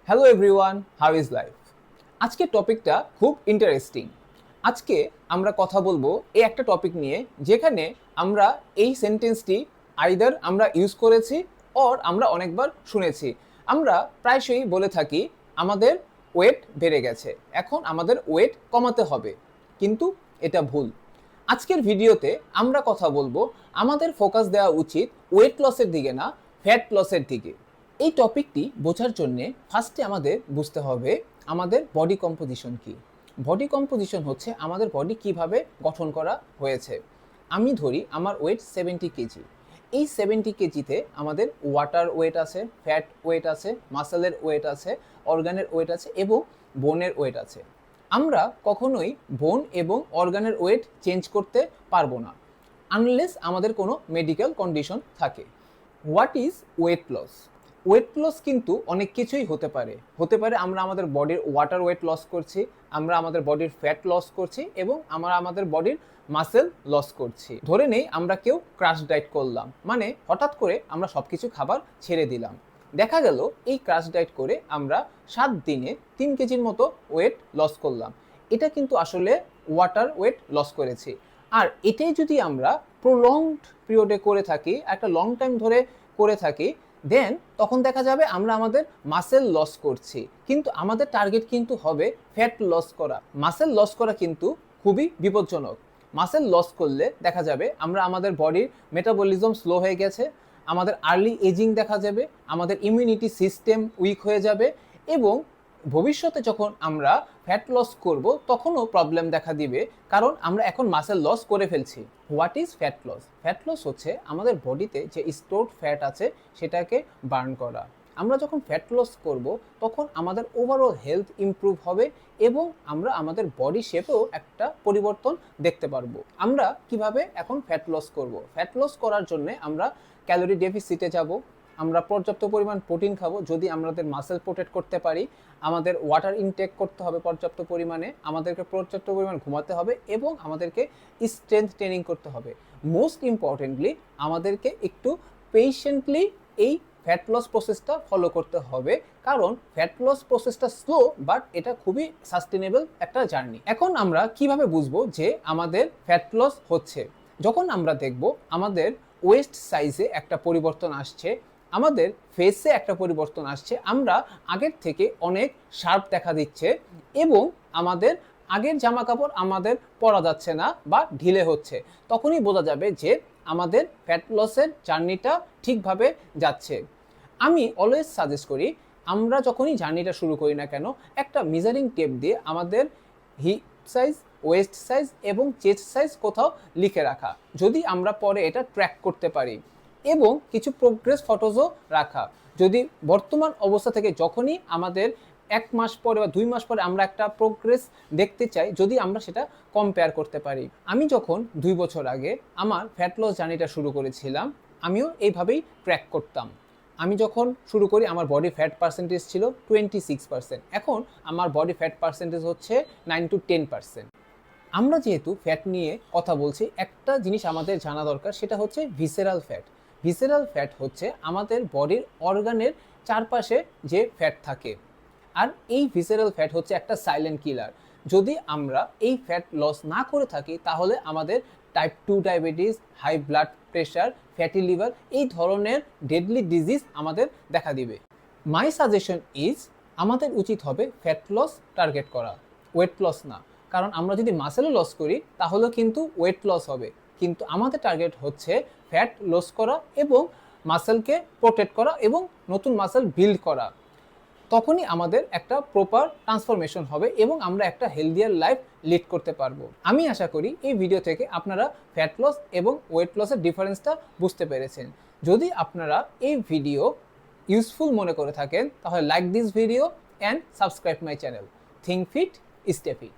Hello everyone, how is life? আজকের টপিকটা খুব ইন্টারেস্টিং। আজকে আমরা কথা বলবো এই একটা টপিক নিয়ে যেখানে আমরা এই সেন্টেন্সটি আইদার আমরা ইউজ করেছি অর আমরা অনেকবার শুনেছি। আমরা প্রায়শই বলে থাকি আমাদের ওয়েট বেড়ে গেছে, এখন আমাদের ওয়েট কমাতে হবে, কিন্তু এটা ভুল। আজকের ভিডিওতে আমরা কথা বলবো আমাদের ফোকাস দেওয়া উচিত ওয়েট লসের দিকে না, ফ্যাট লসের দিকে। এই টপিকটি বোঝার জন্য ফার্স্টে আমাদের বুঝতে হবে আমাদের বডি কম্পোজিশন কি। বডি কম্পোজিশন হচ্ছে আমাদের বডি কিভাবে গঠন করা হয়েছে। আমি ধরি আমার ওয়েট 70 কেজি। এই 70 কেজিতে আমাদের ওয়াটার ওয়েট আছে, ফ্যাট ওয়েট আছে, মাসেলের ওয়েট আছে, অর্গানের ওয়েট আছে এবং বোনের ওয়েট আছে। আমরা কখনোই বোন এবং অর্গানের ওয়েট চেঞ্জ করতে পারবো না আনলেস আমাদের কোনো মেডিকেল কন্ডিশন থাকে। What is weight loss? Weight loss কিন্তু অনেক কিছুই হতে পারে আমরা আমাদের বডির ওয়াটার ওয়েট লস করছি, আমরা আমাদের বডির ফ্যাট লস করছি এবং আমরা আমাদের বডির মাসেল লস করছি। ধরে নেই আমরা কেউ ক্রাশ ডায়েট করলাম, মানে হঠাৎ করে আমরা সব কিছু খাবার ছেড়ে দিলাম। দেখা গেল এই ক্রাশ ডায়েট করে আমরা 7 দিনে 3 কেজির মতো ওয়েট লস করলাম। এটা কিন্তু আসলে ওয়াটার ওয়েট লস করেছি। আর এটাই যদি আমরা প্রলংড পিরিয়ডে করে থাকি, একটা লং টাইম ধরে করে থাকি, দেন তখন দেখা যাবে আমরা আমাদের মাসেল লস করছি, কিন্তু আমাদের টার্গেট কিন্তু হবে ফ্যাট লস করা। মাসেল লস করা কিন্তু খুবই বিপজ্জনক। মাসেল লস করলে দেখা যাবে আমরা আমাদের বডির মেটাবলিজম স্লো হয়ে গেছে, আমাদের আর্লি এজিং দেখা যাবে, আমাদের ইমিউনিটি সিস্টেম উইক হয়ে যাবে এবং ভবিষ্যতে যখন আমরা ফ্যাট লস করব তখনও প্রবলেম দেখা দিবে, কারণ আমরা এখন মাসেল লস করে ফেলছি। What is fat loss? Fat loss হচ্ছে আমাদের বডিতে যে স্টোরড ফ্যাট আছে সেটাকে বার্ন করা। আমরা যখন ফ্যাট লস করব তখন আমাদের ওভারঅল হেলথ ইমপ্রুভ হবে এবং আমরা আমাদের বডি শেপেও একটা পরিবর্তন দেখতে পারবো। আমরা কিভাবে এখন ফ্যাট লস করব? ফ্যাট লস করার জন্য আমরা ক্যালোরি ডেফিসিটে যাব, আমরা পর্যাপ্ত পরিমাণ প্রোটিন খাবো যদি আমাদের মাসেল প্রোটেক্ট করতে পারি, আমাদের ওয়াটার ইনটেক করতে হবে পর্যাপ্ত পরিমাণে, আমাদেরকে পর্যাপ্ত পরিমাণ ঘুমাতে হবে এবং আমাদেরকে স্ট্রেংথ ট্রেনিং করতে হবে। মোস্ট ইম্পর্টেন্টলি আমাদেরকে একটু পেশেন্টলি এই ফ্যাট লস প্রসেসটা ফলো করতে হবে, কারণ ফ্যাট লস প্রসেসটা স্লো বাট এটা খুবই সাস্টেনেবল একটা জার্নি। এখন আমরা কিভাবে বুঝবো যে আমাদের ফ্যাট লস হচ্ছে? যখন আমরা দেখব আমাদের ওয়েস্ট সাইজে একটা পরিবর্তন আসছে, আমাদের ফেসে একটা পরিবর্তন আসছে, আমরা আগের থেকে অনেক শার্প দেখা দিচ্ছে এবং আমাদের আগের জামা কাপড় আমাদের পরা যাচ্ছে না বা ঢিলে হচ্ছে, তখনই বোঝা যাবে যে আমাদের ফ্যাট লসের জার্নিটা ঠিকভাবে যাচ্ছে। আমি অলওয়েজ সাজেস্ট করি আমরা যখনই জার্নিটা শুরু করি না কেন একটা মেজারিং টেপ দিয়ে আমাদের হিপ সাইজ, ওয়েস্ট সাইজ এবং চেস্ট সাইজ কোথাও লিখে রাখা, যদি আমরা পরে এটা ট্র্যাক করতে পারি, এবং কিছু প্রোগ্রেস ফটোজও রাখা। যদি বর্তমান অবস্থা থেকে যখনই আমাদের 1 মাস পরে বা 2 মাস পরে আমরা একটা প্রোগ্রেস দেখতে চাই, যদি আমরা সেটা কম্পেয়ার করতে পারি। আমি যখন 2 বছর আগে আমার ফ্যাট লস জার্নিটা শুরু করেছিলাম, আমিও এইভাবেই ট্র্যাক করতাম। আমি যখন শুরু করি আমার বডি ফ্যাট পার্সেন্টেজ ছিল 26%, এখন আমার বডি ফ্যাট পার্সেন্টেজ হচ্ছে 9 to 10%। আমরা যেহেতু ফ্যাট নিয়ে কথা বলছি, একটা জিনিস আমাদের জানা দরকার, সেটা হচ্ছে ভিসেরাল ফ্যাট। ভিসেরাল ফ্যাট হচ্ছে আমাদের বডির অর্গানের চারপাশে যে ফ্যাট থাকে, আর এই ভিসেরাল ফ্যাট হচ্ছে একটা সাইলেন্ট কিলার। যদি আমরা এই ফ্যাট লস না করে থাকি তাহলে আমাদের type 2 diabetes, high blood pressure, fatty liver এই ধরনের ডেডলি ডিজিজ আমাদের দেখা দিবে। মাই সাজেশন ইজ আমাদের উচিত হবে ফ্যাট লস টার্গেট করা, ওয়েট লস না। কারণ আমরা যদি মাসেলও লস করি তাহলেও কিন্তু ওয়েট লস হবে, কিন্তু আমাদের টার্গেট হচ্ছে ফ্যাট লস করা এবং মাসেলকে প্রোটেক্ট করা এবং নতুন মাসেল বিল্ড করা। তখনই আমাদের একটা প্রপার ট্রান্সফরমেশন হবে এবং আমরা একটা হেলদিয়ার লাইফ লিড করতে পারবো। আমি আশা করি এই ভিডিও থেকে আপনারা ফ্যাট লস এবং ওয়েট লসের ডিফারেন্সটা বুঝতে পেরেছেন। যদি আপনারা এই ভিডিও ইউজফুল মনে করে থাকেন তাহলে like this video and subscribe my channel. Think fit, stay fit.